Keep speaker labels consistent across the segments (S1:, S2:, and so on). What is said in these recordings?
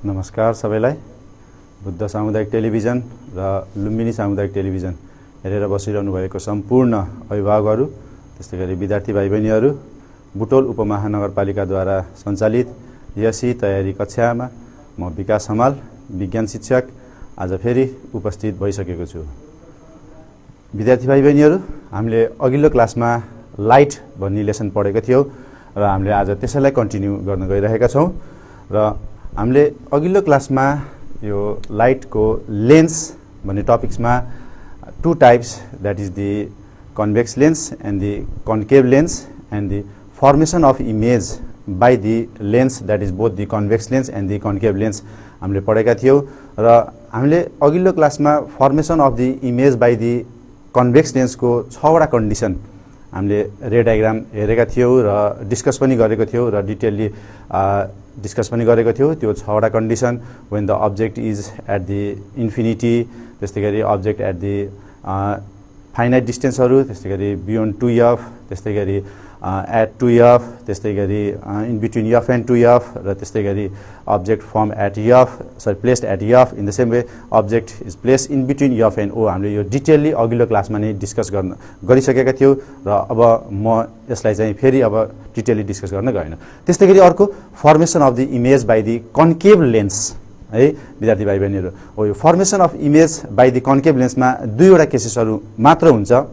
S1: नमस्कार सबैलाई। बुद्ध सामुदायिक टेलिभिजन र लुम्बिनी सामुदायिक टेलिभिजन हेरेर बसिरहनु भएको सम्पूर्ण अभिभावकहरू, त्यस्तै गरी विद्यार्थी भाइ बहिनीहरू, बुटोल उपमहानगरपालिकाद्वारा सञ्चालित यसै तयारी कक्षामा म विकास हमाल विज्ञान शिक्षक आज फेरि उपस्थित भइसकेको छु। विद्यार्थी भाइ बहिनीहरू, हामीले अघिल्लो क्लासमा लाइट भन्ने लेसन पढेको थियौं र हामीले आज त्यसैलाई कन्टिन्यू गर्न गइरहेका छौं र हामीले अघिल्लो क्लासमा यो लाइट को लेन्स भन्ने टपिक्समा two types, that is the convex lens and the concave lens and the formation of image by the lens, that is both the convex lens and the concave lens हामीले पढेका थियौं र हामीले अघिल्लो क्लासमा formation of the image by the convex lens को 6 वटा condition हामीले रे डायग्राम हेरेका थियौं र डिस्कस पनि गरेको थियौं र डिटेलली डिस्कस पनि गरेको थियौं। त्यो 6 वटा condition, when the object is at the infinity, त्यस्तै गरी अब्जेक्ट एट द फाइनाइट डिस्टेन्सहरू, त्यस्तै गरी बियोन्ड 2f, त्यस्तै गरी एट 2f, त्यस्तै गरी इन बिट्विन f एन्ड 2f र त्यस्तै गरी अब्जेक्ट फर्म एट f, सरी placed at f। In the same way object is placed in between f and o। हामीले यो डिटेलली अघिल्लो क्लासमा नै डिस्कस गरिसकेका थियौं र अब म यसलाई चाहिँ फेरि अब डिटेलली डिस्कस गर्न गएन। त्यस्तै गरी अर्को formation of the image by the concave lens है विद्यार्थी भाइ बहिनीहरू, हो यो formation of image by the concave लेन्समा 2 वटा केसेसहरू मात्र हुन्छ।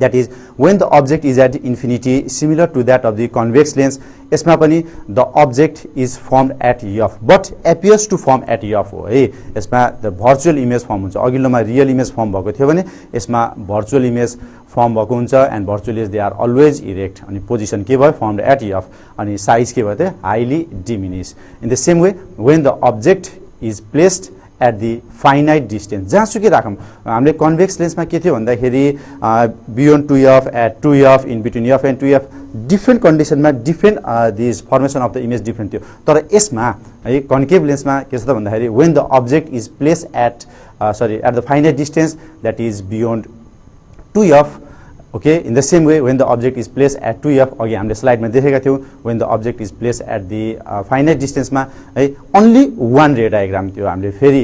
S1: That is when the object is at infinity, similar to that of the convex lens, यसमा पनि the object is formed at f but appears to form at f हो है। यसमा the virtual image form हुन्छ। अघिल्लोमा real image firm भएको थियो भने यसमा virtual image फर्म भएको हुन्छ and virtually they are always erect। अनि पोजिसन के भयो, formed at f, अनि साइज के भयो त highly diminished। In the same way when the object is placed at the finite distance, जहाँसुकै राखौं हामीले कन्वेक्स लेन्समा के थियो भन्दाखेरि beyond 2f, at 2f, in between f and 2f, different कन्डिसनमा different this formation of the image different थियो। तर यसमा है concave लेन्समा के छ त भन्दाखेरि when the object is place at the finite distance, that is beyond 2f। Okay, in the same way when the object is placed at 2f, अघि हामीले स्लाइडमा देखेका थियौं, when the object is placed at the finite distance मा है only one रे diagram थियो। हामीले फेरि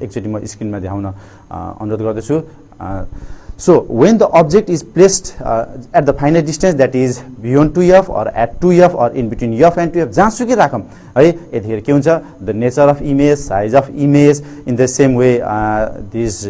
S1: एकचोटी म स्क्रिनमा देखाउन अनुरोध गर्दछु। So when the object is placed at the finite distance, that is beyond 2f or at 2f or in between f and 2f, जहाँसुकै राखौं है यतिखेर के हुन्छ, the nature of image, size of image, in the same way this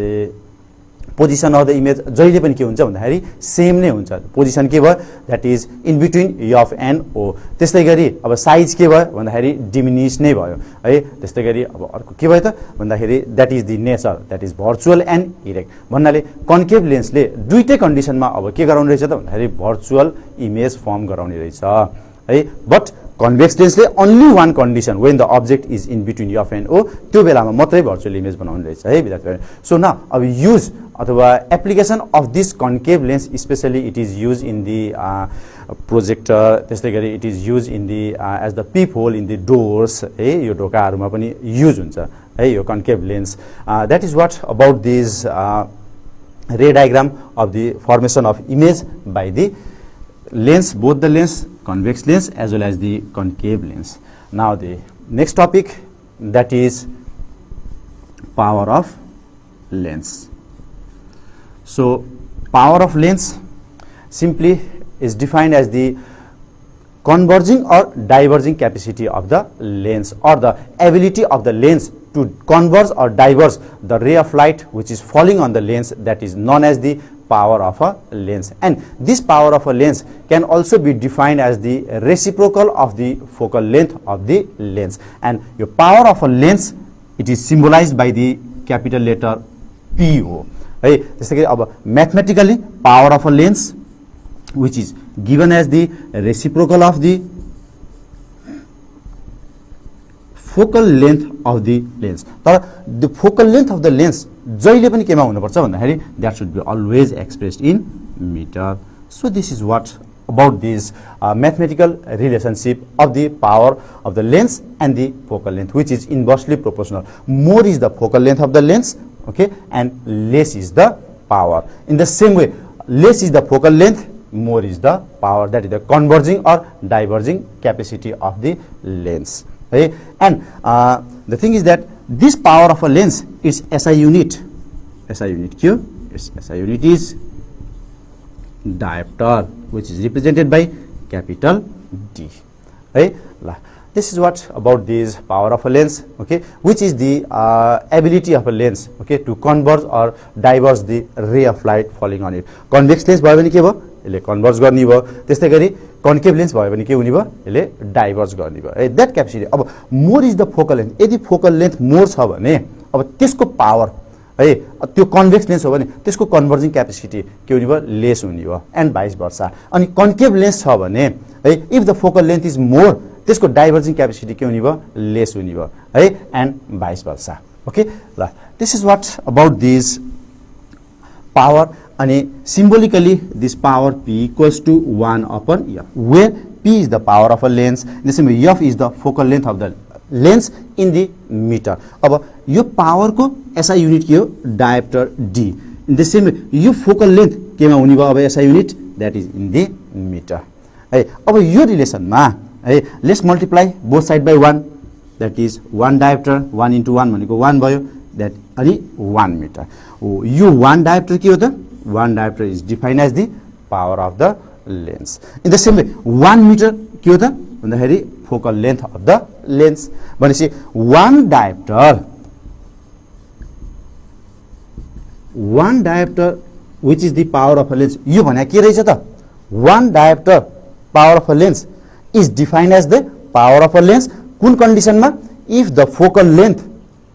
S1: position of the image जहिले पनि के हुन्छ भन्दाखेरि same नै हुन्छ। पोजिसन के भयो, that is in between f and o। त्यस्तै गरी अब साइज के भयो भन्दाखेरि डिमिनिश नै भयो है। त्यस्तै गरी अब अर्को के भयो त भन्दाखेरि that is the nature, that is virtual end erect. भन्नाले कन्केभ लेन्सले दुईटै कन्डिसनमा अब के गराउने रहेछ त भन्दाखेरि भर्चुअल इमेज फर्म गराउने रहेछ है। बट कन्वेक्स लेन्सले only one condition, when the object is in between f and o, त्यो बेलामा मात्रै भर्चुअल इमेज बनाउने रहेछ है विद्यार्थी। सो न अब युज अथवा application of this concave lens, specially it is use in the projector, त्यस्तै गरी it is use in the as the peep hole in the doors है, यो ढोकाहरूमा पनि युज हुन्छ है यो concave lens. That is what about this ray diagram of the formation of image by the lens, both the lens, convex lens as well as the concave lens. Now the next topic, that is power of lens. So power of lens simply is defined as the converging or diverging capacity of the lens, or the ability of the lens to converge or diverge the ray of light which is falling on the lens, that is known as the power of a lens. And this power of a lens can also be defined as the reciprocal of the focal length of the lens. And your power of a lens, it is symbolized by the capital letter PO. है त्यसै गरी अब mathematically power of a lens which is given as the reciprocal of the focal length of the lens. तर the focal length of the lens जहिले पनि केमा हुनुपर्छ भन्दाखेरि that should be always expressed in meter. So this is what about this mathematical relationship of the power of the lens and the focal length, which is inversely proportional. More is the focal length of the lens, okay, and less is the power. In the same way, less is the focal length, more is the power, that is the converging or diverging capacity of the lens. Okay? And the thing is that this power of a lens is SI unit. SI unit Q, its SI unit is diopter, which is represented by capital D. Right? This is what about this power of a lens, okay, which is the ability of a lens, okay, to converge or diverge the ray of light falling on it. Convex lens भयो भने के भयो, यसले converge गर्ने भयो. त्यस्तै गरी concave lens भयो भने के हुने भयो, यसले डाइभर्ज गर्ने भयो. That capacity. अब more is the focal length. यदि फोकल लेन्थ मोर छ भने अब त्यसको पावर है, त्यो कन्भेक्स लेन्स हो भने त्यसको कन्भर्जिङ क्यापेसिटी के हुने भयो, लेस हुने भयो, एन्ड भाइस वर्सा. अनि कन्केभ लेन्स छ भने है, if the focal length is more, त्यसको डाइभर्जिङ क्यापेसिटी के हुने भयो, लेस हुने भयो है, एन्ड भाइस वर्सा. ओके, ल this is what about this power. अनि symbolically this power P equals to 1 upon F, where P is the power of a lens, in the same way F is the focal length of the lens in the meter. अब यो power को SI unit के हो, dioptre D. In the same way यो focal length केमा हुने भयो, अब SI unit, that is in the metre है. अब यो रिलेसनमा है, let's multiply both side by 1, दैट इज 1 डायोप्टर, 1 into 1 भनेको 1 भयो, दैट अनि 1 मिटर. यो 1 डायोप्टर के हो त, 1 diopter is defined as the power of the lens. In the same way 1 meter के हो त भन्दाखेरि focal length of the lens. भनेपछि 1 diopter which is the power of a lens. यो भने के रहेछ त, 1 diopter power of a lens is defined as the power of a lens. कुन कन्डिसनमा, if the focal length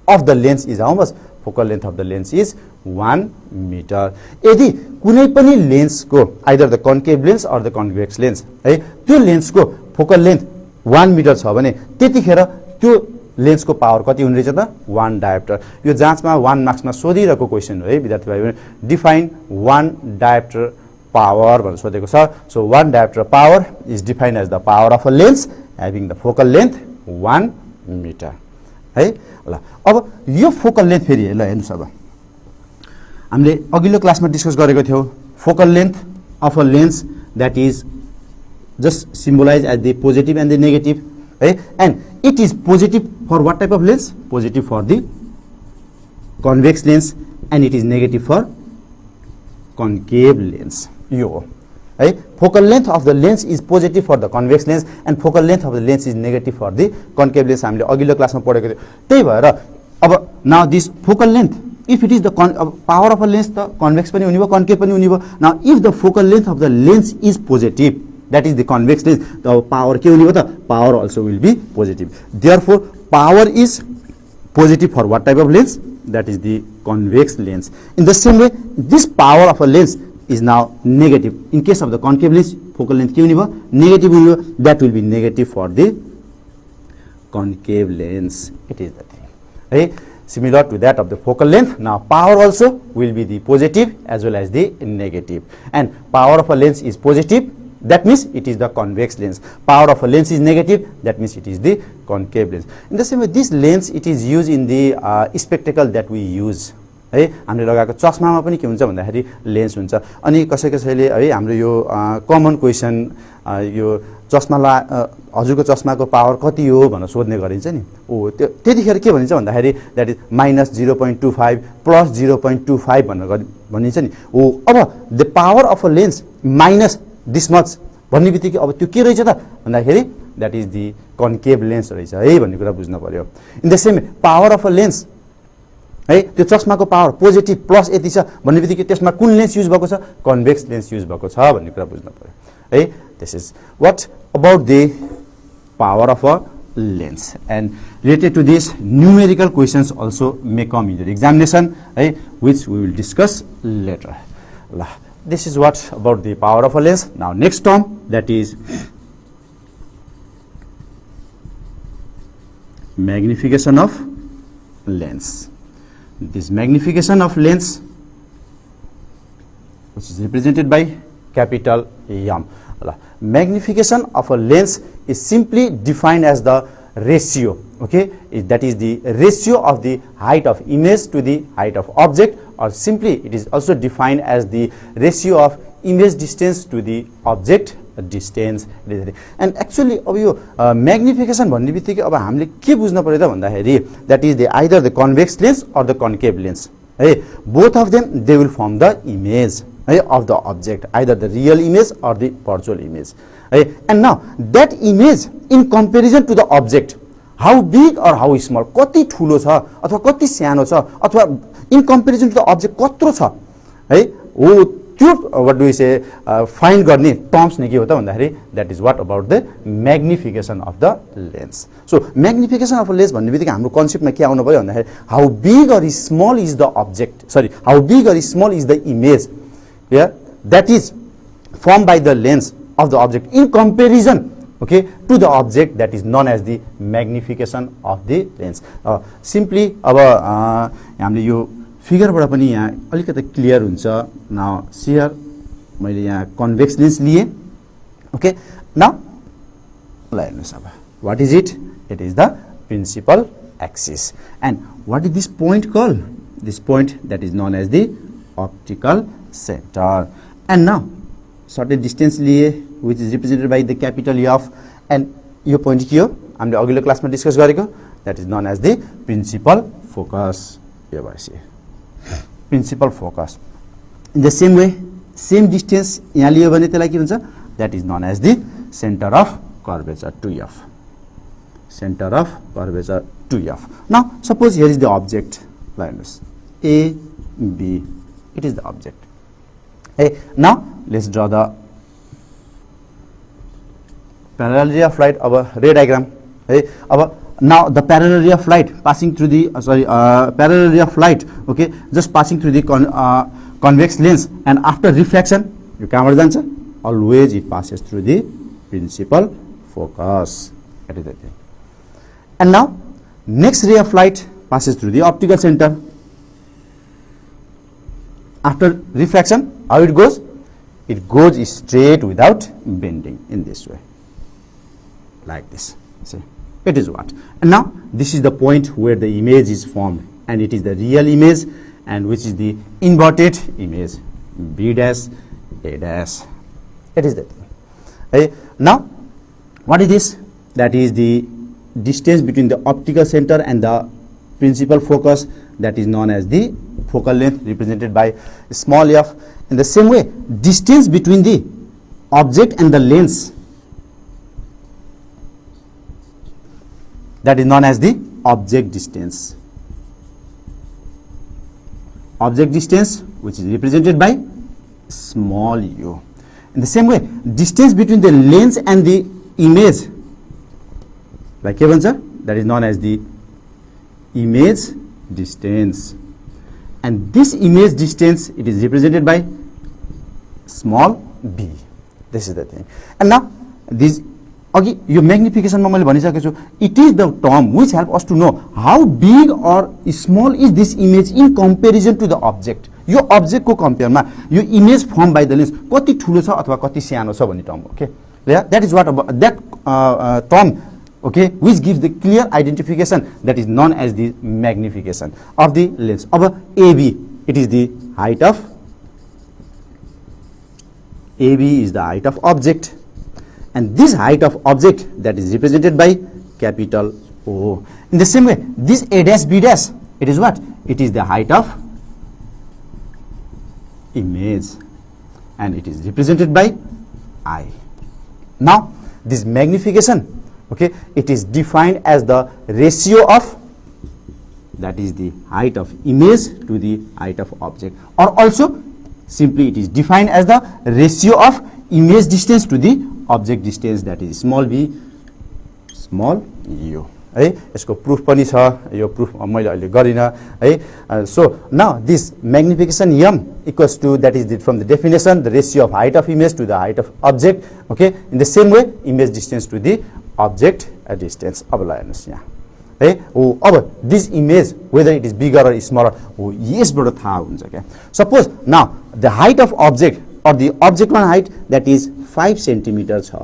S1: of the lens is how much, focal length of the lens is 1 meter. यदि कुनै पनि लेन्सको either the concave lens or the convex lens है, त्यो लेन्सको focal length 1 metre छ भने त्यतिखेर त्यो लेन्सको पावर कति हुने रहेछ त, 1 डायोप्टर. यो जाँचमा 1 मार्क्समा सोधिरहेको क्वेसन हो है विद्यार्थी भाइ. डिफाइन 1 डायोप्टर पावर भनेर सोधेको छ. So 1 dioptre power is defined as the power of a lens having the focal length 1 metre है. ल अब यो फोकल लेन्थ फेरि ल हेर्नुस्, अब हामीले अघिल्लो क्लासमा डिस्कस गरेको थियौँ focal length of a lens that is just symbolize as the positive and the negative है. And it is positive for what type of lens, positive for the convex lens, and it is negative for concave lens. यो हो है, focal length of the lens is positive for the convex lens and focal length of the lens is negative for the concave lens. हामीले अघिल्लो क्लासमा पढेको थियो. त्यही भएर अब now this focal length, if it is the power of a lens, the convex पनि हुने भयो, concave पनि हुने भयो. Now if the focal length of the lens is positive, that is the convex lens, the power के हुने भयो त, power also will be positive. Therefore power is positive for what type of lens, that is the convex lens. In the same way this power of a lens is now negative. In case of the concave lens, focal length के हुने भयो, negative हुने भयो, that will be negative for the concave lens. It is the thing है, similar to that of the focal length. Now power also will be the positive as well as the negative, and power of a lens is positive, that means it is the convex lens. Power of a lens is negative, that means it is the concave lens. In the same way this lens, it is used in the spectacle that we use है. हामीले लगाएको चस्मामा पनि के हुन्छ भन्दाखेरि lens हुन्छ. अनि कसैले है हाम्रो यो कमन क्वेसन, यो चस्मा हजुरको चस्माको पावर कति हो भनेर सोध्ने गरिन्छ नि. त्यतिखेर के भनिन्छ भन्दाखेरि द्याट इज -0.25 प्लस 0.25 भनेर भनिन्छ नि. अब the power of a lens minus this much भन्ने बित्तिकै अब त्यो के रहेछ त भन्दाखेरि that is the concave lens रहेछ है भन्ने कुरा बुझ्न पर्यो. इन the same power of a lens है, त्यो चस्माको पावर पोजिटिभ प्लस यति छ भन्ने बित्तिकै त्यसमा कुन लेन्स युज भएको छ, कन्भेक्स लेन्स युज भएको छ भन्ने कुरा बुझ्न पर्यो है. This is what about the power of a lens. And related to this, numerical questions also may come in your examination, which we will discuss later. This is what about the power of a lens. Now next term, that is magnification of lens. This magnification of lens, which is represented by capital M. Magnification of a lens is simply defined as the ratio, okay, that is the ratio of the height of image to the height of object, or simply it is also defined as the ratio of image distance to the object distance. End actually अब यो magnification भन्ने बित्तिकै अब हामीले के बुझ्नु पर्यो त भन्दाखेरि that is the either the convex lens or the concave lens है, both of them they will form the image है of the object, either the real image or the virtual image है। And now that image in comparison to the object, how big or how small, कति ठुलो छ अथवा कति सानो छ, अथवा in comparison to the object कत्रो छ है, हो त्यो वाट डु से फाइन्ड गर्ने टर्म्स नै के हो त भन्दाखेरि that is what about the magnification of the lens. So magnification of lens भन्ने बित्तिकै हाम्रो कन्सेप्टमा के आउनु पर्यो भन्दाखेरि how big or small is the object, sorry how big or small is the image that is form by the lens of the object in comparison okay to the object, that is known as the magnification of the lens. Simply अब हामीले यो फिगरबाट पनि यहाँ अलिकति clear हुन्छ। Now सियर मैले यहाँ convex lens लिए, ओके नाउ ल हेर्नुस् अब what is it, it is the principal axis and what is this point call, this point that is known as the optical centre. And now certain distance लिए which is represented by the capital F, and यो point के हो हामीले अघिल्लो क्लासमा discuss गरेको, that is known as the principal focus। यो भएपछि principal focus. In the same way same distance यहाँ लियो भने त्यसलाई के भन्छ, that is known as the center of curvature to F, center of curvature to F। now suppose here is the object, heर्नुस् A B, it is the object। hey now let's draw the parallel ray of light of a ray diagram है। अब now the parallel ray of light passing through the parallel ray of light, okay, just passing through the convex lens, and after refraction you कहाँबाट जान्छ, always it passes through the principal focus, that is the thing। and now next ray of light passes through the optical center, after refraction how it goes, it goes straight without bending in this way, like this, see, it is what, and now this is the point where the image is formed, and it is the real image, and which is the inverted image, B dash A dash, it is that thing। now what is this, that is the distance between the optical center and the principal focus, that is known as the focal length, represented by small f। in the same way distance between the object and the lens, that is known as the object distance, object distance which is represented by small u। in the same way distance between the lens and the image, like के भन्छ, that is known as the image distance, and this image distance it is represented by small b, this is the thing। and now this अघि यो म्याग्निफिकेसनमा मैले भनिसकेको छु, it is the term which help us to know how big or small is this image in comparison to the object. यो अब्जेक्टको कम्पेयरमा यो image form by the lens कति ठुलो छ अथवा कति सानो छ भन्ने term, okay that is what that term, okay, which gives the clear identification, that is known as the magnification of the lens। अब AB, it is the height of, AB is the height of object, and this height of object that is represented by capital O। in the same way this A dash B dash, it is what, it is the height of image, and it is represented by I। now this magnification, okay, it is defined as the ratio of, that is the height of image to the height of object, or also simply it is defined as the ratio of image distance to the object distance, that is small b small u है। यसको proof पनि छ, यो proof मैले अहिले गरिन है। So now this magnification m equals to, that is from the definition, the ratio of height of image to the height of object, okay, in the same way image distance to the object distance। अब ल हेर्नुस् यहाँ है, हो अब this image whether it is bigger or smaller, हो यसबाट थाहा हुन्छ क्या। Suppose now the height of object or the object one height that is 5 centimetre छ।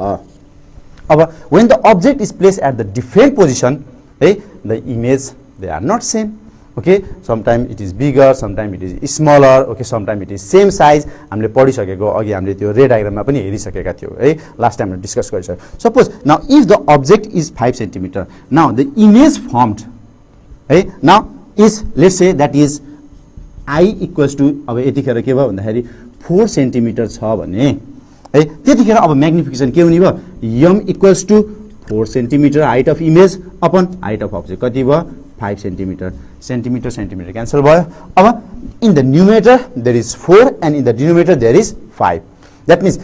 S1: अब when the object is placed at the different position, the image they are not same, okay, sometime it is bigger, sometime it is smaller, okay, sometime it is same size. हामीले पढिसकेको अघि हामीले त्यो रे डायग्राममा पनि हेरिसकेका थियौ है, लास्ट टाइम डिस्कस गरिसक्यो. Suppose now if the object is 5 centimetre, now the image formed है, now is let's say that is I equals to, अब यतिखेर के भयो भन्दाखेरि 4 सेन्टिमिटर छ भने है, त्यतिखेर अब म्याग्निफिकेसन के हुने भयो, m equals to 4 centimetre height of image upon height of object कति भयो 5 सेन्टिमिटर. सेन्टिमिटर सेन्टिमिटर क्यान्सल भयो. अब in the numerator there is 4 and in the denominator there is 5. That means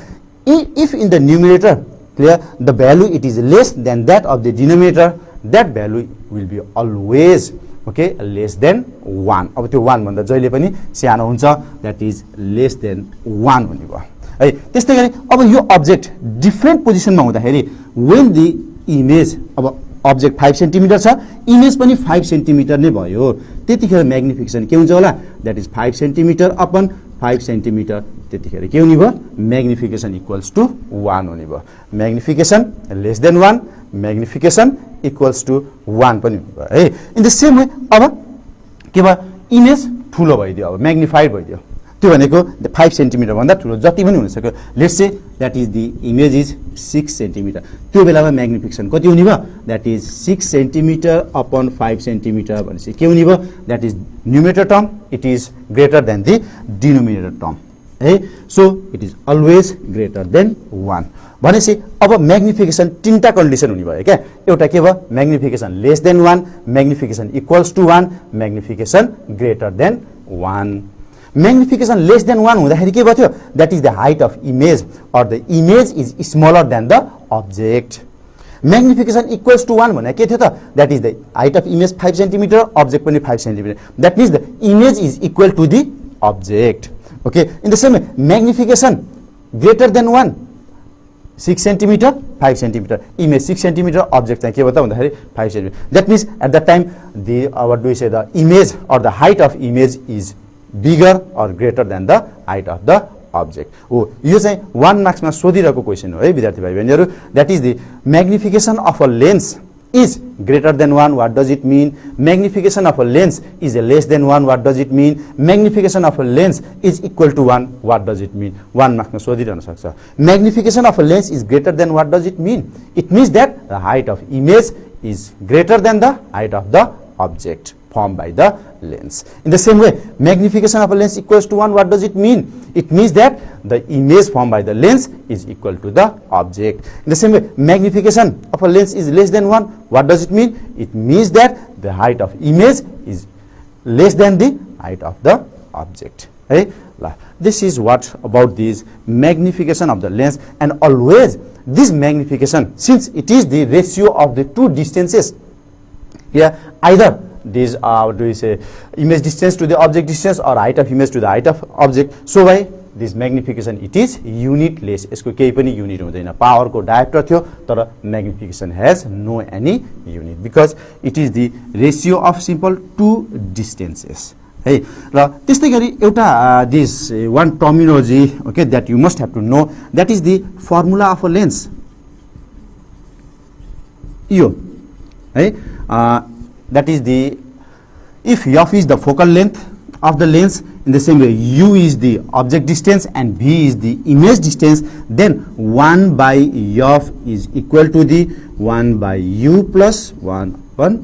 S1: if in the numerator clear the value it is less than that of the denominator, that value will be always okay less than 1. अब त्यो 1 भन्दा जहिले पनि सानो हुन्छ, that is less than 1 हुने भयो है. त्यस्तै गरी अब यो अब्जेक्ट डिफरेन्ट पोजिसनमा हुँदाखेरि when the image, अब अब्जेक्ट 5 सेन्टिमिटर छ, इमेज पनि 5 सेन्टिमिटर नै भयो, त्यतिखेर म्याग्निफिकेसन के हुन्छ होला, that is 5 centimetre upon 5 centimetre, त्यतिखेर के हुने भयो, म्याग्निफिकेसन इक्वल्स टु 1 हुने भयो. Magnification less than 1, magnification equals to 1 पनि हुने भयो है. इन द सेम वे अब के भयो, इमेज ठुलो भइदियो, अब म्याग्निफाइड भइदियो, त्यो भनेको 5 सेन्टिमिटर भन्दा ठुलो जति पनि हुन सक्यो. Let's say that is the image is 6 centimetre, त्यो बेलामा म्याग्निफिकेसन कति हुने भयो, that is 6 centimetre upon 5 centimetre भनेपछि के हुने भयो, that is numerator term it is greater than the denominator term है. So it is always greater than 1 भनेपछि अब म्याग्निफिकेसन तीनटा कन्डिसन हुने भयो क्या. एउटा के भयो, magnification less than 1, magnification equals to 1, magnification greater than 1. Magnification less than 1 हुँदाखेरि के भयो, that is the height of image or the image is smaller than the object. Magnification equals to 1 भने के थियो त, that is the height of image 5 centimetre, object पनि 5 centimetre, that means the image is equal to the object. Okay, in the same way, magnification greater than 1, 6 centimeter, 5 centimeter, image 6 centimeter, object के बता भन्दाखेरि 5 centimeter. That means at that time the what do we say, the image or the height of image is bigger or greater than the height of the object. हो यो चाहिँ 1 marks मा सोधिरहेको question हो है विद्यार्थी भाइ बहिनीहरु. That is the magnification of a lens is greater than 1, what does it mean? Magnification of a lens is less than 1, what does it mean? Magnification of a lens is equal to 1, what does it mean? 1 marks मा सोधिरहन सक्छ. Magnification of a lens is greater than, what does it mean? It means that the height of image is greater than the height of the object formed by the lens. In the same way, magnification of a lens equals to 1, what does it mean? It means that the image formed by the lens is equal to the object. In the same way, magnification of a lens is less than 1, what does it mean? It means that the height of image is less than the height of the object. Hey? This is what about this magnification of the lens. And always this magnification, since it is the ratio of the two distances, yeah, either these are, do you say, image distance to the object distance or height of image to the height of object. So by this magnification it is unitless. यसको केही पनि unit हुँदैन. पावरको dioptre थियो तर magnification has no any unit because it is the ratio of simple two distances. है र त्यस्तै गरी एउटा this one terminology okay that you must have to know, that is the formula of a lens. यो है that is the, if f is the focal length of the lens, in the same way u is the object distance and v is the image distance, then 1 by f is equal to the 1 by u plus 1 upon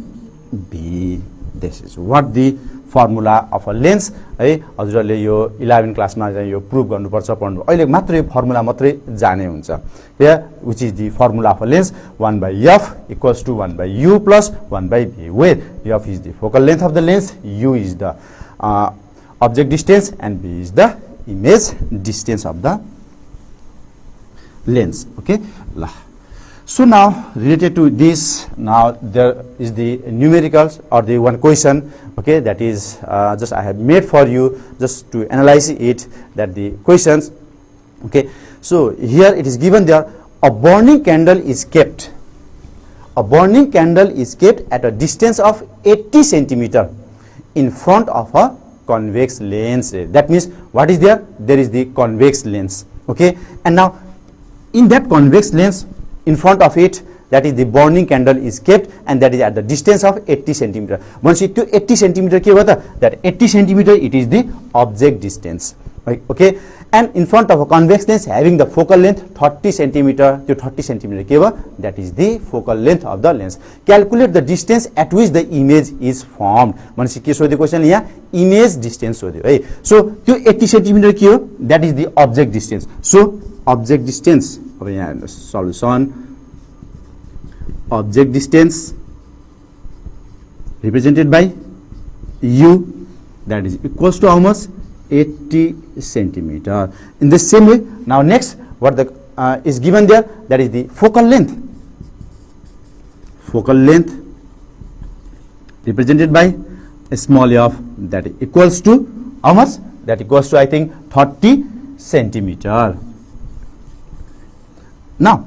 S1: v. This is what the formula of a lens है. हजुरले यो 11 क्लासमा चाहिँ यो प्रुभ गर्नुपर्छ पढ्नु. अहिले मात्र यो formula मात्रै जाने हुन्छ. Here which is the formula of a lens, 1 by f equals to 1 by u plus 1 by v, where f is the focal length of the lens, u is the object distance and v is the image distance of the lens. Okay. So now related to this, now there is the numericals or the one question, okay, that is just I have made for you just to analyze it, that the questions, okay. So here it is given there, a burning candle is kept. A burning candle is kept at a distance of 80 centimeter in front of a convex lens. That means what is there? There is the convex lens, okay. And now in that convex lens, in front of it that is the burning candle is kept, and that is at the distance of 80 centimeter. Once it to 80 centimeter ke bata, that 80 centimeter it is the object distance, right? Okay, and in front of a convex lens having the focal length 30 centimeter to 30 centimeter ke bata, that is the focal length of the lens. Calculate the distance at which the image is formed. Manasi ke sodhyo question यहाँ image distance sodhyo है. So त्यो 80 centimeter के हो, that is the object distance. So object distance, अब यहाँ हेर्नुस् solution, object distance represented by u, that is equals to how much? 80 centimeter. In the same way, now next what the is given there, that is the focal length. Focal length represented by a small f, that is equals to how much? That equals to I think 30 centimeter. Now,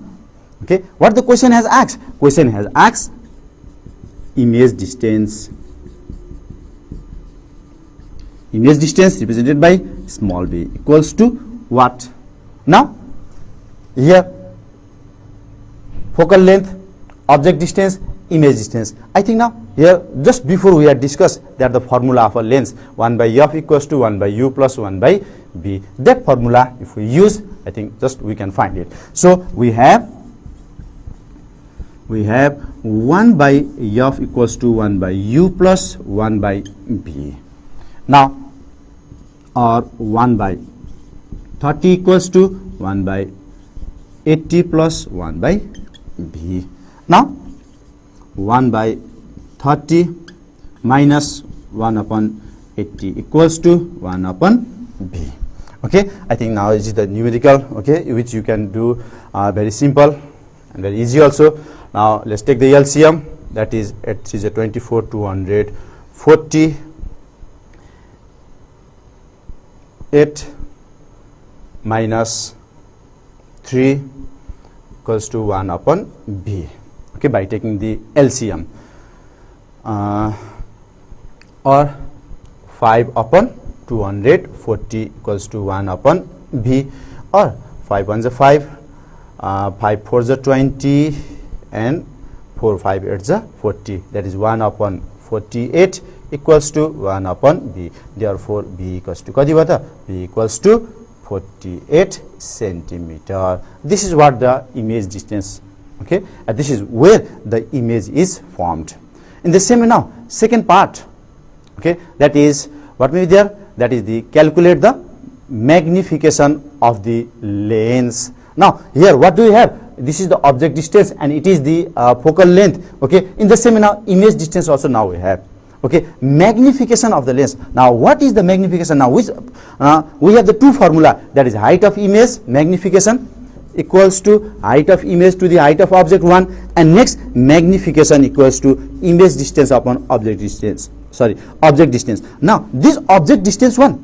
S1: okay, what the question has asked? Question has asked image distance. Image distance represented by small b equals to what? Now, here focal length, object distance, image distance. I think now here just before we had discussed that the formula of a lens 1 by f equals to 1 by u plus 1 by b. That formula if we use, I think just we can find it. So we have 1 by f equals to 1 by u plus 1 by b. Now, or 1 by 30 equals to 1 by 80 plus 1 by b. Now, 1 by 30 minus 1 upon 80 equals to 1 upon b. Okay, I think now this is the numerical, okay, which you can do very simple and very easy also. Now, let's take the LCM, that is it is a 24 240 8 minus 3 equals to 1 upon b. Okay, by taking the LCM, or 5 upon 240 equals to 1 upon b, or 5 1s are 5, 5 4s are 20, and 4 5 8s are 40. That is 1 upon 48 equals to 1 upon b. Therefore, b equals to kati bata? B equals to 48 centimeter. This is what the image distance. Okay, and this is where the image is formed. In the same way now, second part, okay, that is what may be there, that is the calculate the magnification of the lens. Now here what do we have? This is the object distance and it is the focal length. Okay, in the same way now image distance also now we have. Okay, magnification of the lens. Now what is the magnification? Now which we have the two formula, that is height of image magnification equals to height of image to the height of object 1, and next magnification equals to image distance upon object distance, object distance. Now this object distance 1,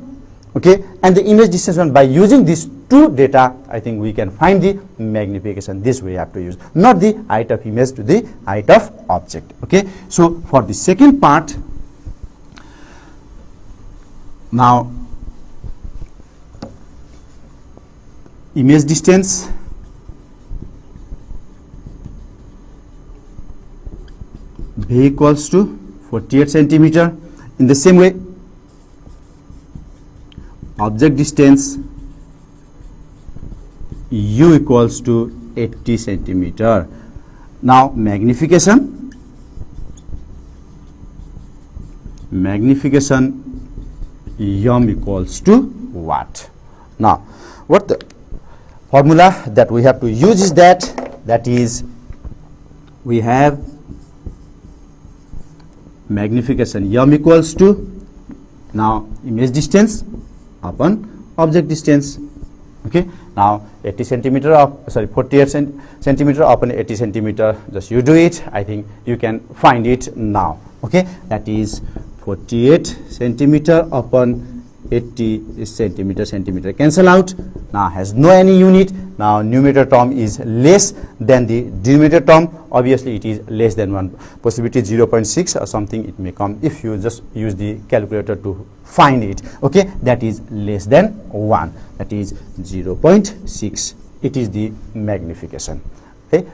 S1: okay, and the image distance 1, by using these two data, I think we can find the magnification. This way you have to use, not the height of image to the height of object. Okay, so for the second part, now image distance v equals to 48 centimeter. In the same way, object distance u equals to 80 centimeter. Now magnification m equals to what? Now what the formula that we have to use is that is we have magnification m equals to now image distance upon object distance. Okay, now 80 centimeter of 48 centimeter upon 80 centimeter, just you do it, I think you can find it now. Okay, that is 48 centimeter upon 80 centimeter cancel out, now has no any unit. Now numerator term is less than the denominator term, obviously it is less than 1, possibility 0.6 or something it may come if you just use the calculator to find it. Okay, that is less than 1, that is 0.6, it is the magnification. Okay,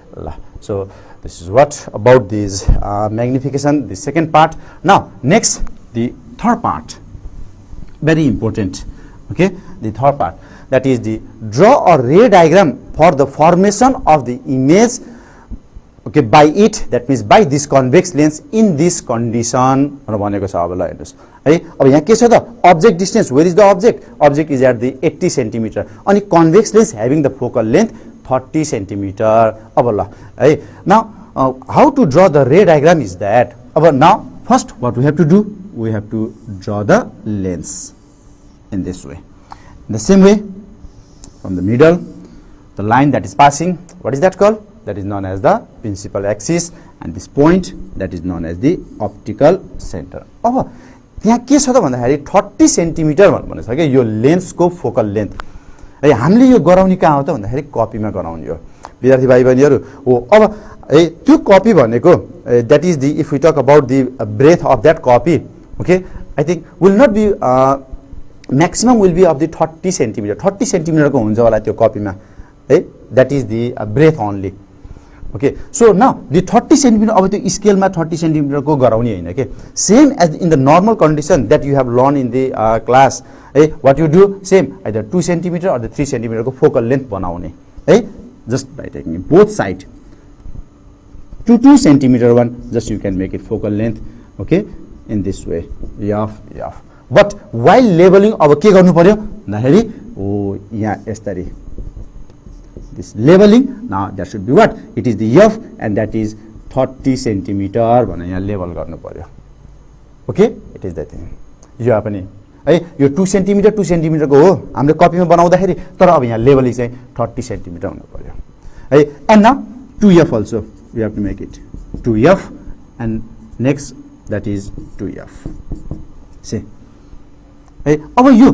S1: So this is what about this magnification, the second part. Now next, the third part, very important. Okay, the third part, that is the draw a ray diagram for the formation of the image, okay, by it, that means by this convex lens in this condition भनेको छ। अब ल हेर्नुस् है, अब यहाँ के छ त, object distance, where is the object? Object is at the 80 centimeter अनि convex lens having the focal length 30 centimeter। अब ल है, now how to draw the ray diagram is that, अब now first what we have to do, we have to draw the lens in this way. In the same way, from the middle, the line that is passing, what is that called? That is known as the principal axis, and this point that is known as the optical center. अब यहाँ के छ त भन्दाखेरि 30 centimetre भन्नु छ के यो लेन्सको focal length है। हामीले यो गराउने कहाँ हो त भन्दाखेरि कपीमा गराउने हो विद्यार्थी भाइ बहिनीहरू हो। अब त्यो कपी भनेको that is the, if we talk about the breadth of that copy, okay, I think will not be maximum will be of the 30 centimeter, 30 centimeter को हुन्छ होला त्यो कपीमा है, that is the breadth only. Okay, so now the 30 centimeter अब त्यो स्केलमा 30 centimeter को गराउने हैन के, same as in the normal condition that you have learned in the class है, what you do, same either 2 centimeter or the 3 centimeter को focal length बनाउने है, just by taking both side to 2 centimeter one, just you can make it focal length, okay, in this way, f. But while labeling अब के गर्नु पर्यो भन्दाखेरि ओ यहाँ यसरी this labeling, now that should be what, it is the f and that is 30 centimeter भने यहाँ label गर्नु पर्यो। Okay, it is the thing. यो पनि है यो 2 सेन्टिमिटर 2 सेन्टिमिटर को हो हामीले कपीमा बनाउँदाखेरि, तर अब यहाँ लेबलिङ चाहिँ 30 सेन्टिमिटर हुनु पर्यो है। And now 2f also we have to make it 2f and next that is 2f से है। अब यो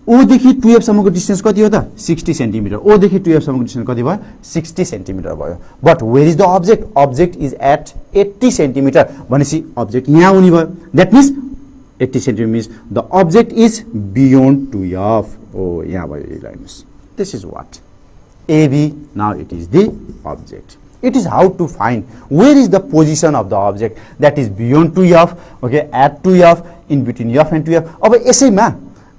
S1: ओ देखि 2f सम्मको डिस्टेन्स कति हो त 60 सेन्टिमिटर, ओ देखि 2f सम्मको डिस्टेन्स कति भयो 60 सेन्टिमिटर भयो। But where is the object, object is at 80 centimetre भनेपछि अब्जेक्ट यहाँ हुने भयो, that means 80 centimetre means the object is beyond 2f। ओ यहाँ भयो यो लाइन, this is what AB, now it is the object. It is how to find where is the position of the object that is beyond 2f, okay, at 2f, in between f and 2f. अब यसैमा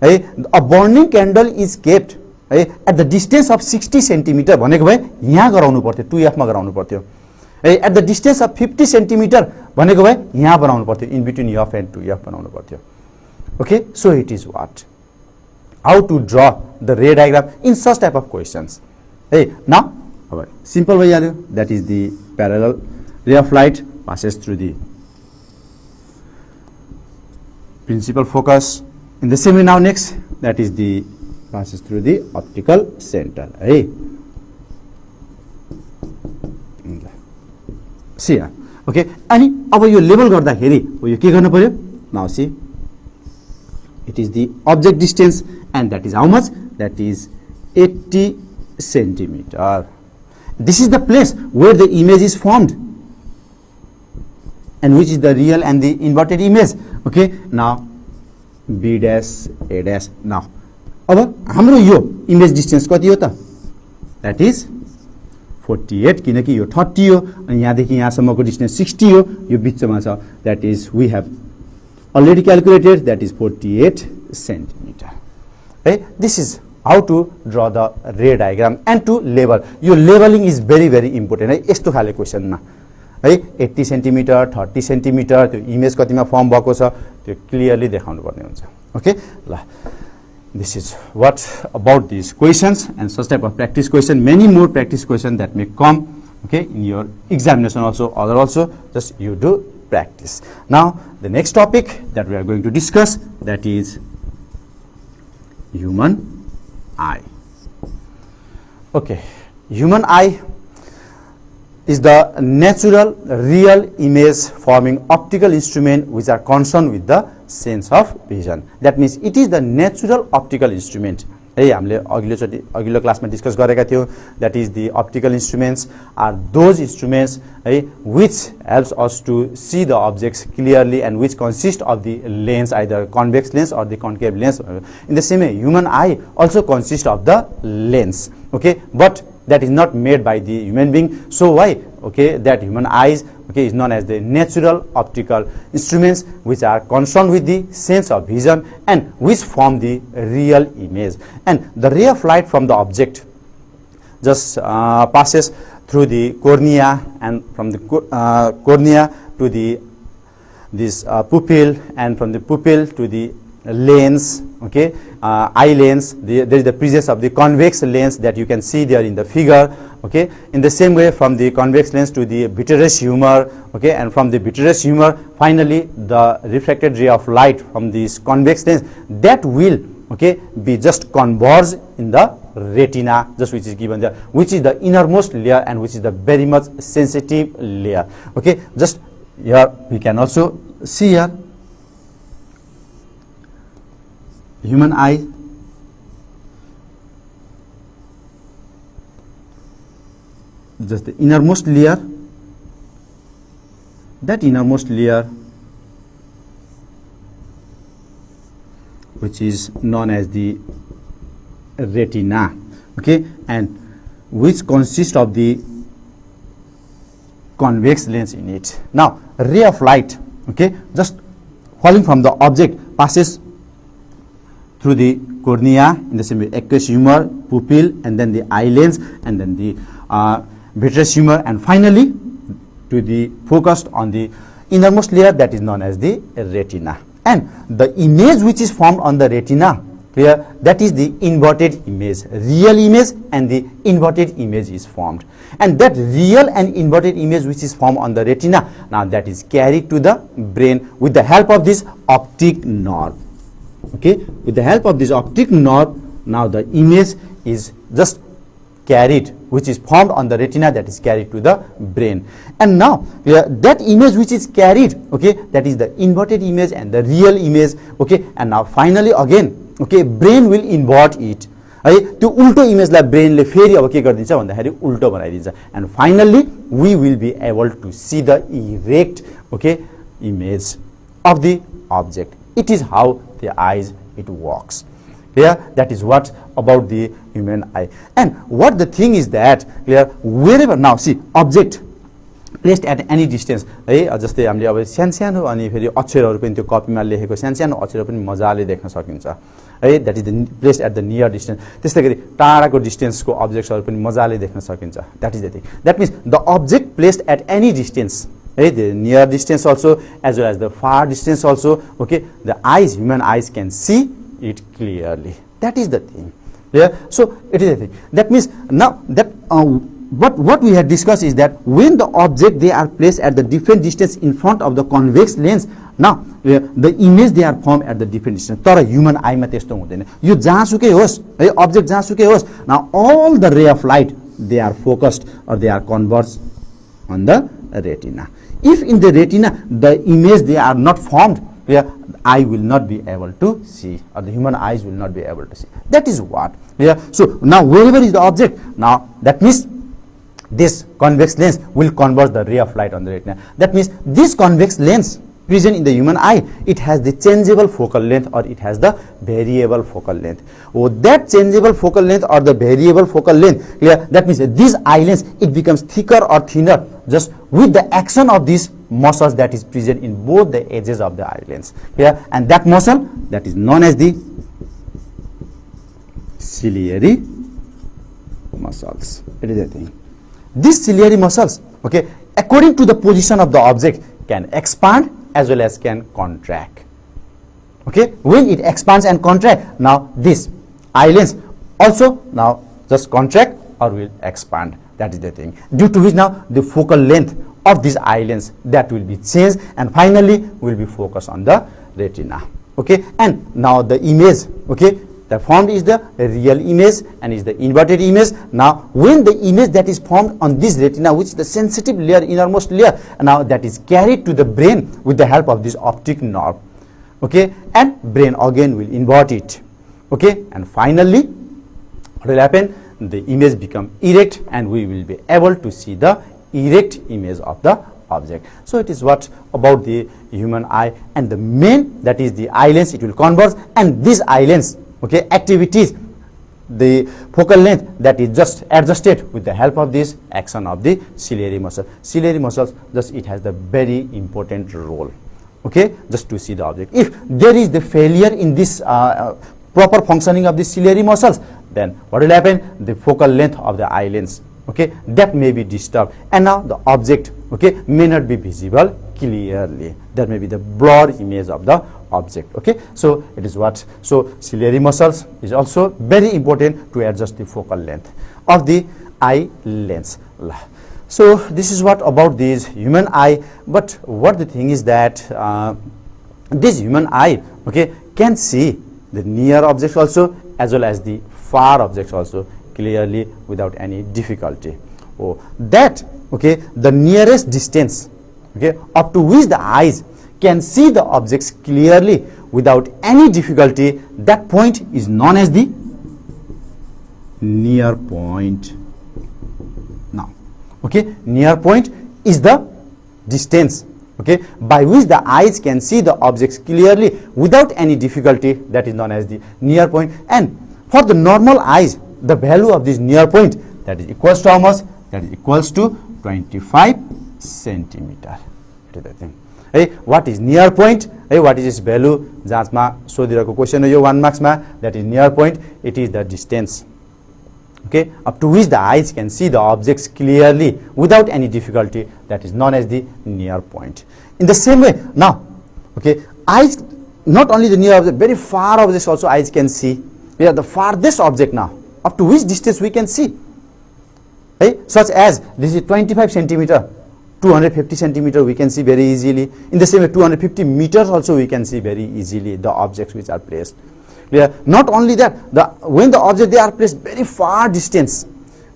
S1: है a burning candle is kept है at the distance of 60 centimeter भनेको भए यहाँ गराउनु पर्थ्यो 2f मा गराउनु पर्थ्यो है, at the distance of 50 centimeter भनेको भए यहाँ बनाउनु पर्थ्यो in between f and 2f बनाउनु पर्थ्यो। Okay, so it is what, how to draw the ray diagram in such type of questions. Hey, now simple way, that is the parallel ray of light passes through the principal focus. In the same way, now next, that is the passes through the optical center. Hey, see, okay, अनि अब यो label गर्दाखेरि यो के गर्नु पर्यो, now see, it is the object distance and that is how much, that is 80 centimeter. This is the place where the image is formed and which is the real and the inverted image. Okay, now B dash A dash. Now अब हाम्रो यो image distance कति हो त, that is 48 किनकि यो 30 हो अनि यहाँदेखि यहाँसम्मको distance 60 हो, यो बिचमा छ, that is we have already calculated, that is 48 centimeter. Right, this is how to draw the ray diagram and to label. Your labeling is very important है यस्तो खाले क्वेशनमा है, 80 सेन्टिमिटर 30 सेन्टिमिटर त्यो इमेज कतिमा फर्म भएको छ त्यो क्लियरली देखाउनु पर्ने हुन्छ। ओके ल, this is what about these questions and such type of practice question, many more practice question that may come, okay, in your examination also, other also, just you do practice. Now the next topic that we are going to discuss, that is human eye. Okay, human eye is the natural real image forming optical instrument which are concerned with the sense of vision. That means it is the natural optical instrument. है हामीले अघिल्लो क्लासमा discuss गरेका थियौं, that is the optical instruments are those instruments है which helps us to see the objects clearly and which consist of the lens, either convex lens or the concave lens. In the same way, human eye also consists of the lens. okay, but that is not made by the human being. So why, okay, that human eyes, okay, is known as the natural optical instruments which are concerned with the sense of vision and which form the real image. And the ray of light from the object just passes through the cornea, and from the cornea to the pupil, and from the pupil to the lens, okay, eye lens. There is the presence of the convex lens that you can see there in the figure, okay. In the same way, from the convex lens to the vitreous humor, okay, and from the vitreous humor finally the refracted ray of light from this convex lens, that will, okay, be just converged in the retina, just which is given there, which is the innermost layer and which is the very much sensitive layer, okay. Just here we can also see here human eye, just the innermost layer, that innermost layer which is known as the retina, okay, and which consists of the convex lens in it. Now ray of light, okay, just falling from the object passes through the cornea, in the same way aqueous humor, pupil, and then the eye lens, and then the vitreous humor, and finally to the focused on the innermost layer that is known as the retina. And the image which is formed on the retina, clear, that is the inverted image. Real image and the inverted image is formed, and that real and inverted image which is formed on the retina, now that is carried to the brain with the help of this optic nerve, okay. With the help of this optic nerve, now the image is just carried, which is formed on the retina, that is carried to the brain. And now that image which is carried, okay, that is the inverted image and the real image, okay. And now finally again, okay, brain will invert it, है त्यो उल्टो इमेजलाई ब्रेनले फेरि अब के गरिदिन्छ भन्दाखेरि उल्टो बनाइदिन्छ, and finally we will be able to see the erect, okay, image of the object. It is how the eyes it works. Clear? That is what about the human eye. And what the thing is that, clear, wherever, now see, object placed at any distance, है जस्तै हामीले अब सानो अनि फेरि अक्षरहरू पनि त्यो कपीमा लेखेको सानो अक्षर पनि मजाले देख्न सकिन्छ, है, that is the placed at the near distance. त्यस्तै गरी टाढाको डिस्टेन्सको अब्जेक्ट्सहरू पनि मजाले देख्न सकिन्छ. That is the thing. That means the object placed at any distance, the near distance also as well as the far distance also, okay, the eyes, human eyes can see it clearly. That is the thing. Yeah. So it is a thing. That means now that what we had discussed is that when the object they are placed at the different distance in front of the convex lens, now the image they are formed at the different distance. तर human eye मा त्यस्तो हुँदैन. यो जहाँसुकै होस्, है, object जहाँसुकै होस्, now all the ray of light they are focused or they are converged on the retina. If in the retina the image they are not formed, yeah, eye will not be able to see, or the human eyes will not be able to see. That is what. Yeah. So now wherever is the object, now that means this convex lens will converge the ray of light on the retina. That means this convex lens present in the human eye, it has the changeable focal length or it has the variable focal length. Oh, that changeable focal length or the variable focal length, clear, that means this eye lens, it becomes thicker or thinner just with the action of these muscles that is present in both the edges of the eye lens. Clear? And that muscle that is known as the ciliary muscles. It is a thing. These ciliary muscles, okay, according to the position of the object, can expand as well as can contract. Okay, when it expands and contract, now this eye lens also now just contract or will expand. That is the thing. Due to which now the focal length of this eye lens that will be changed and finally will be focused on the retina. Okay, and now the image, okay, the formed is the real image and is the inverted image. Now when the image that is formed on this retina, which is the sensitive layer, innermost layer, now that is carried to the brain with the help of this optic nerve, okay, and brain again will invert it, okay, and finally what will happen, the image become erect and we will be able to see the erect image of the object. So it is what about the human eye, and the main, that is the eye lens, it will converge, and this eye lens, okay, activities the focal length that is just adjusted with the help of this action of the ciliary muscle. Ciliary muscles, just it has the very important role, okay, just to see the object. If there is the failure in this proper functioning of the ciliary muscles, then what will happen? The focal length of the eye lens, okay, that may be disturbed, and now the object, okay, may not be visible clearly. There may be the blurred image of the object, okay. So it is what, so ciliary muscles is also very important to adjust the focal length of the eye lens. So this is what about this human eye. But what the thing is that this human eye, okay, can see the near objects also as well as the far objects also clearly without any difficulty. Oh, that, okay, the nearest distance, okay, up to which the eyes can see the objects clearly without any difficulty, that point is known as the near point. Now, okay, near point is the distance, okay, by which the eyes can see the objects clearly without any difficulty, that is known as the near point. And for the normal eyes, the value of this near point, that is equals to how much? That is equals to 25 centimeter. It is the thing. Hey, what is near point? Hey, what is its value? जाँचमा सोधिरहेको question हो यो 1 marks मा. That is near point. It is the distance, okay, up to which the eyes can see the objects clearly without any difficulty, that is known as the near point. In the same way, now, okay, eyes, not only the near object, very far objects also eyes can see. Yeah, the farthest object now, up to which distance we can see, hey, such as this is 25 centimeter, 250 centimeter we can see very easily. In the same way, 250 meters also we can see very easily the objects which are placed. Yeah, not only that, when the object they are placed very far distance,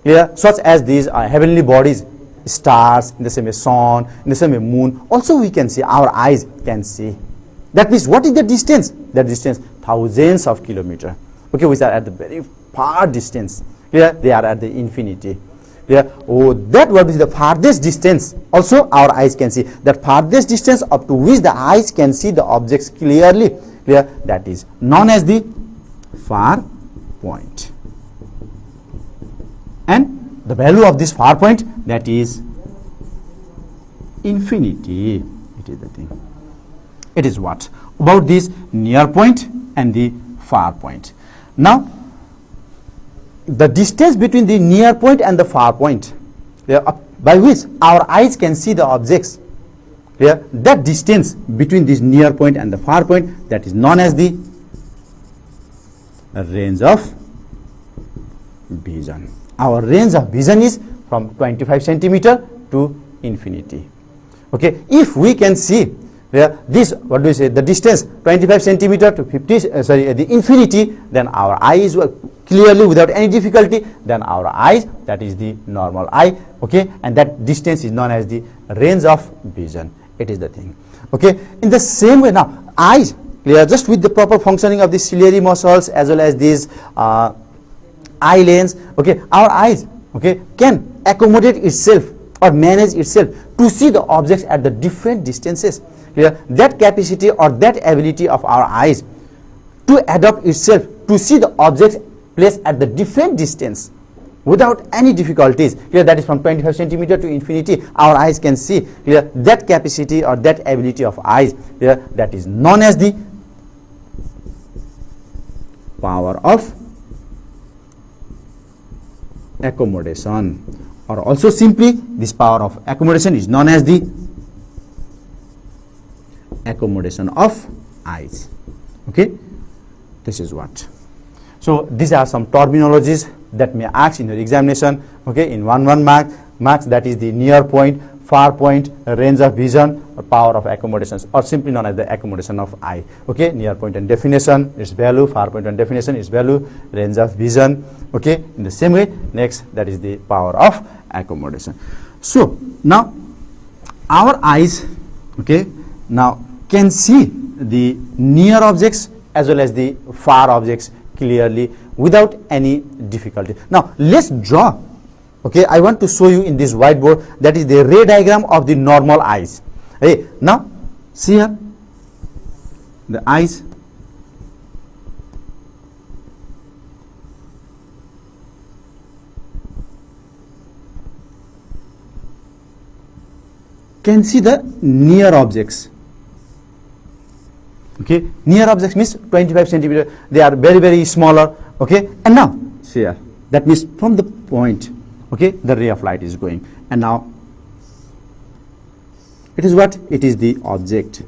S1: yeah, such as these heavenly bodies, stars, in the same way sun, in the same way moon, also we can see, our eyes can see. That means what is the distance? That distance thousands of kilometers, okay, which are at the very far distance. Yeah, they are at the infinity. Yeah, oh, that what is the farthest distance also our eyes can see. That farthest distance up to which the eyes can see the objects clearly, yeah, that is known as the far point. And the value of this far point, that is infinity. It is the thing. It is what about this near point and the far point. Now, the distance between the near point and the far point, yeah, by which our eyes can see the objects, yeah, that distance between this near point and the far point, that is known as the range of vision. Our range of vision is from 25 centimeter to infinity. Okay, if we can see, yeah, this, what do we say, the distance 25 centimeter to the infinity, then our eyes will clearly without any difficulty, then our eyes, that is the normal eye, okay, and that distance is known as the range of vision. It is the thing, okay. In the same way, now eyes, clear, just with the proper functioning of the ciliary muscles as well as these eye lens, okay, our eyes, okay, can accommodate itself or manage itself to see the objects at the different distances. Clear? That capacity or that ability of our eyes to adapt itself to see the objects placed at the different distance without any difficulties. Clear? That is from 25 centimeter to infinity, our eyes can see. Clear? That capacity or that ability of eyes, clear, that is known as the power of accommodation, or also simply this power of accommodation is known as the accommodation of eyes. Okay, this is what. So these are some terminologies that may ask in your examination. Okay, in 1 marks, that is the near point, far point, range of vision, or power of accommodations, or simply known as the accommodation of eye. Okay, near point and definition, its value, far point and definition, its value, range of vision. Okay, in the same way, next, that is the power of accommodation. So now our eyes, okay, now can see the near objects as well as the far objects clearly without any difficulty. Now let's draw. Okay, I want to show you in this whiteboard, that is the ray diagram of the normal eyes. Hey, now see here the eyes. can see the near objects. Okay, near objects means 25 centimeter. They are very, very smaller. Okay, and now see here, that means from the point, okay, the ray of light is going, and now it is what? It is the object,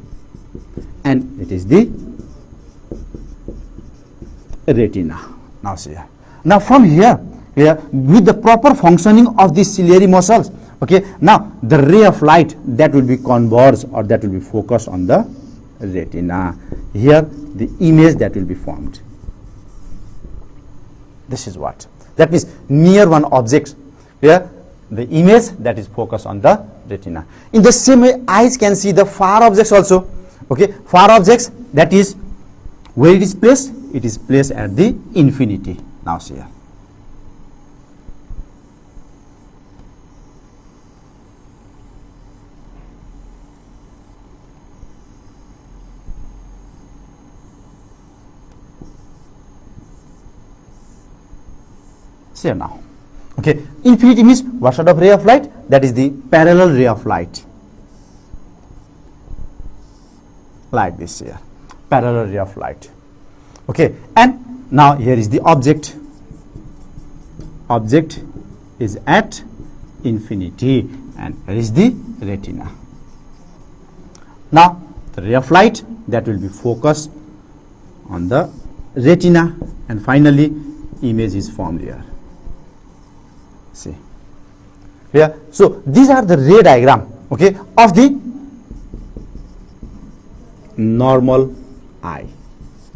S1: and it is the retina. Now see here. Now from here, with the proper functioning of the ciliary muscles, okay, now the ray of light that will be converged or that will be focused on the retina. Here the image that will be formed. This is what? That means near one object, here the image that is focused on the retina. In the same way, eyes can see the far objects also. Okay, far objects, that is where it is placed? It is placed at the infinity. Now see here. See here now. Okay, infinity means what sort of ray of light? That is the parallel ray of light. Like this here, parallel ray of light. Okay, and now here is the object. Object is at infinity, and here is the retina. Now the ray of light that will be focused on the retina, and finally image is formed here. See here. So these are the ray diagram, okay, of the normal eye.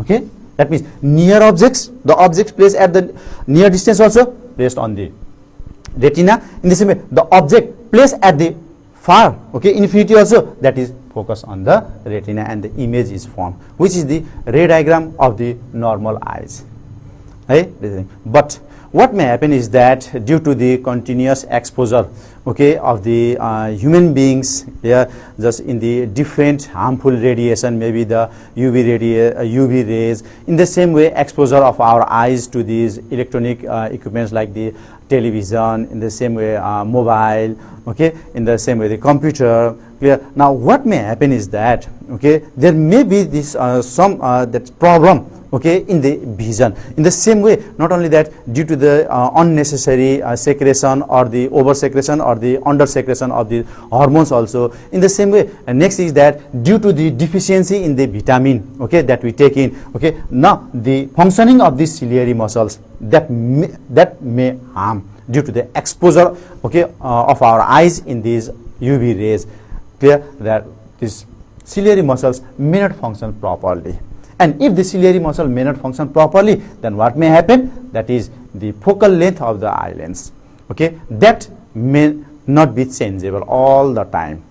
S1: Okay, that means near objects, the objects placed at the near distance also placed on the retina. In the same way, the object placed at the far, okay, infinity also, that is focused on the retina, and the image is formed, which is the ray diagram of the normal eyes. Right? But what may happen is that due to the continuous exposure, okay, of the human beings, yeah, just in the different harmful radiation, maybe the UV rays, in the same way exposure of our eyes to these electronic equipments like the television, in the same way mobile, okay, in the same way the computer. Clear? Now what may happen is that, okay, there may be this some that problem, okay, in the vision. In the same way, not only that, due to the unnecessary secretion or the over secretion or the under secretion of the hormones also. In the same way, next is that due to the deficiency in the vitamin, okay, that we take in, okay, now the functioning of the ciliary muscles that may harm due to the exposure, okay, of our eyes in these UV rays. Clear? That these ciliary muscles may not function properly. And if the ciliary muscle may not function properly, then what may happen? That is the focal length of the eye lens, okay, that may not be changeable all the time.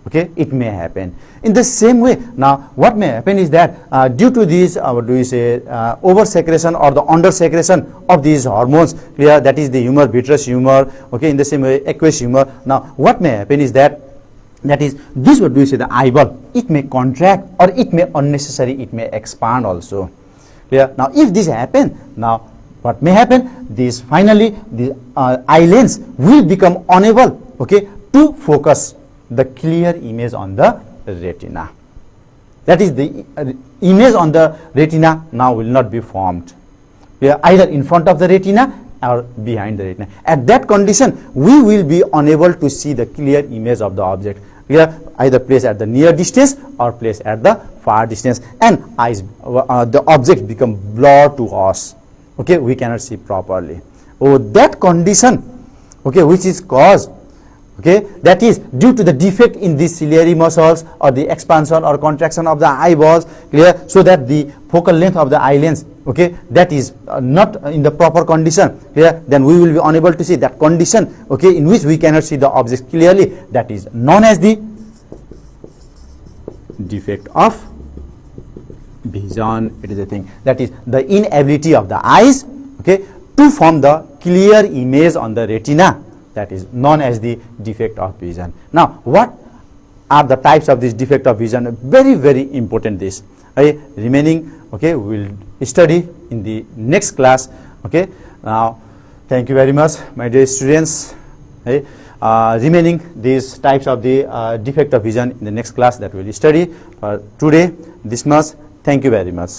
S1: Okay, it may happen. In the same way, now what may happen is that due to these, what do we say, over secretion or the under secretion of these hormones, clear, that is the humor, vitreous humor, okay, in the same way aqueous humor. Now what may happen is that is this, what do we say, the eyeball, it may contract or it may unnecessary, it may expand also. Clear? Now if this happen, now what may happen? This finally the eye lens will become unable, okay, to focus the clear image on the retina. That is the image on the retina now will not be formed, either in front of the retina or behind the retina. At that condition, we will be unable to see the clear image of the object. We are either placed at the near distance or placed at the far distance, and eyes, the object become blurred to us. Okay, we cannot see properly. Oh, that condition, okay, which is caused, okay, that is due to the defect in the ciliary muscles or the expansion or contraction of the eyeballs, clear, so that the focal length of the eye lens, okay, that is not in the proper condition, clear, then we will be unable to see that condition, okay, in which we cannot see the object clearly. That is known as the defect of vision. It is a thing, that is the inability of the eyes, okay, to form the clear image on the retina. That is known as the defect of vision. Now what are the types of this defect of vision? Very, very important this. Remaining, okay, we will study in the next class. Okay, now thank you very much, my dear students. remaining these types of the defect of vision in the next class that we will study. For today, this much. Thank you very much.